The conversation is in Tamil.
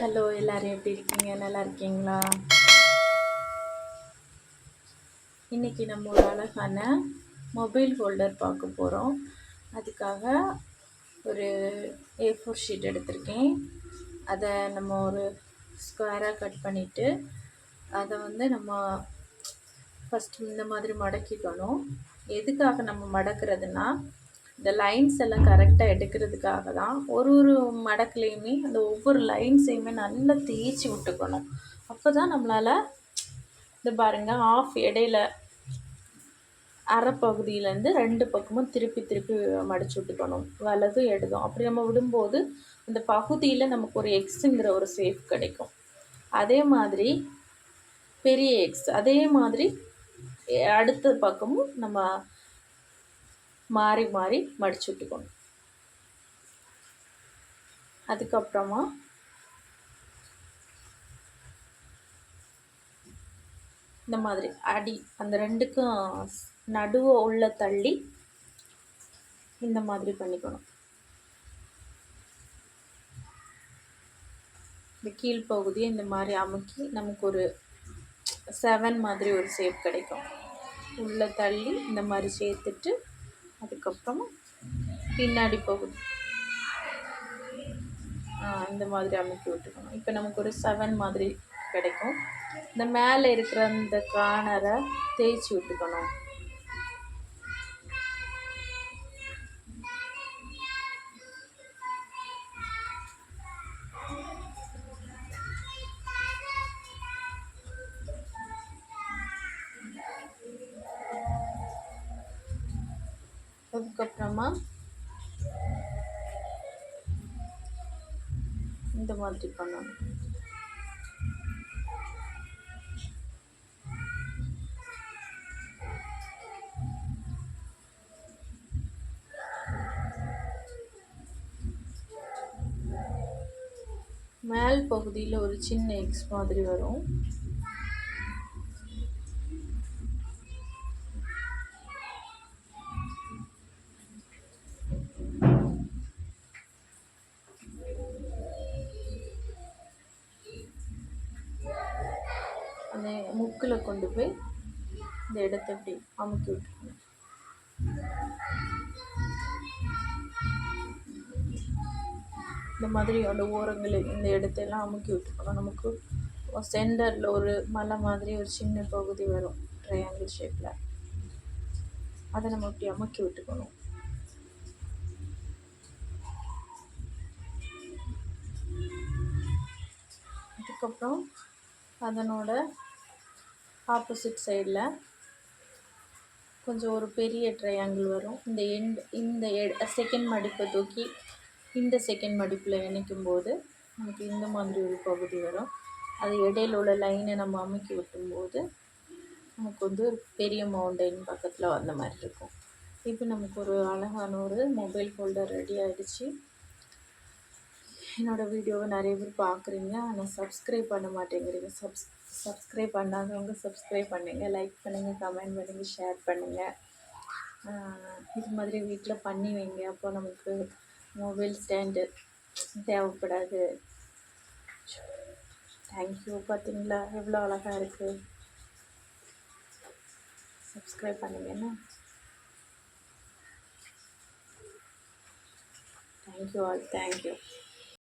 ஹலோ எல்லாரும் எப்படி இருக்கீங்க? நல்லா இருக்கீங்களா? இன்னைக்கு நம்ம ஒரு அழகான மொபைல் ஹோல்டர் பார்க்க போகிறோம். அதுக்காக ஒரு A4 ஷீட் எடுத்திருக்கேன். அதை நம்ம ஒரு ஸ்கொயராக கட் பண்ணிவிட்டு அதை நம்ம ஃபஸ்ட்டு இந்த மாதிரி மடக்கிக்கணும். எதுக்காக நம்ம மடக்கிறதுனா இந்த லைன்ஸ் எல்லாம் கரெக்டாக எடுக்கிறதுக்காக தான். ஒரு மடக்குலேயுமே அந்த ஒவ்வொரு லைன்ஸையுமே நல்லா தேய்ச்சி விட்டுக்கணும். அப்போ தான் நம்மளால் இந்த பாருங்கள் ஆஃப் இடையில அரை பகுதியிலேருந்து 2 பக்கமும் திருப்பி திருப்பி மடிச்சு விட்டுக்கணும். வலது இடதும் அப்படி நம்ம விடும்போது அந்த பகுதியில் நமக்கு ஒரு எக்ஸுங்கிற ஒரு சேஃப் கிடைக்கும். அதே மாதிரி பெரிய எக்ஸ் அதே மாதிரி அடுத்த பக்கமும் நம்ம மாறி மாறி மடிச்சு விட்டுக்கணும். அதுக்கப்புறமா இந்த மாதிரி அடி அந்த ரெண்டுக்கும் நடுவை உள்ள தள்ளி இந்த மாதிரி பண்ணிக்கணும். இந்த கீழ்ப்பகுதியை இந்த மாதிரி அமுக்கி நமக்கு ஒரு 7 மாதிரி ஒரு ஷேப் கிடைக்கும். உள்ள தள்ளி இந்த மாதிரி சேர்த்துட்டு அதுக்கப்புறமா பின்னாடி பகுதி இந்த மாதிரி அமுக்கி விட்டுக்கணும். இப்போ நமக்கு ஒரு 7 மாதிரி கிடைக்கும். இந்த மேலே இருக்கிற அந்த கார்னரை தேய்ச்சி விட்டுக்கணும். அதுக்கப்புறமா இந்த மாதிரி பண்ணணும். மேல் பகுதியில் ஒரு சின்ன எக்ஸ் மாதிரி வரும். அந்த முக்கில் கொண்டு போய் இந்த இடத்த இப்படி அமுக்கி விட்டுக்கணும். இந்த மாதிரி அந்த ஓரங்களில் இந்த இடத்தெல்லாம் அமுக்கி விட்டுக்கணும். நமக்கு சென்டரில் ஒரு மலை மாதிரி ஒரு சின்ன பகுதி வரும் ட்ரையாங்கிள் ஷேப்பில். அதை நம்ம இப்படி அமுக்கி விட்டுக்கணும். அதுக்கப்புறம் அதனோட ஆப்போசிட் சைடில் கொஞ்சம் ஒரு பெரிய ட்ரையாங்கிள் வரும். இந்த செகண்ட் மடிப்பை தூக்கி இந்த செகண்ட் மடிப்பில் இணைக்கும்போது நமக்கு இந்த மாதிரி ஒரு பகுதி வரும். அது இடையில உள்ள லைனை நம்ம அமுக்கி விட்டும்போது நமக்கு ஒரு பெரிய மவுண்டைன் பக்கத்தில் வந்த மாதிரி இருக்கும். இப்போ நமக்கு ஒரு அழகான ஒரு மொபைல் ஹோல்டர் ரெடி ஆகிடுச்சு. என்னோடய வீடியோவை நிறைய பேர் பார்க்குறீங்க, ஆனால் சப்ஸ்கிரைப் பண்ண மாட்டேங்கிறீங்க. சப்ஸ்கிரைப் பண்ணாதவங்க சப்ஸ்கிரைப் பண்ணுங்கள், லைக் பண்ணுங்கள், கமெண்ட் பண்ணுங்கள், ஷேர் பண்ணுங்கள். இது மாதிரி வீட்டில் பண்ணி வைங்க. அப்போ நமக்கு மொபைல் ஸ்டாண்டு தேவைப்படாது. தேங்க்யூ. பார்த்தீங்களா எவ்வளோ அழகாக இருக்குது. சப்ஸ்கிரைப் பண்ணுங்கன்னா தேங்க்யூ ஆல். தேங்க்யூ.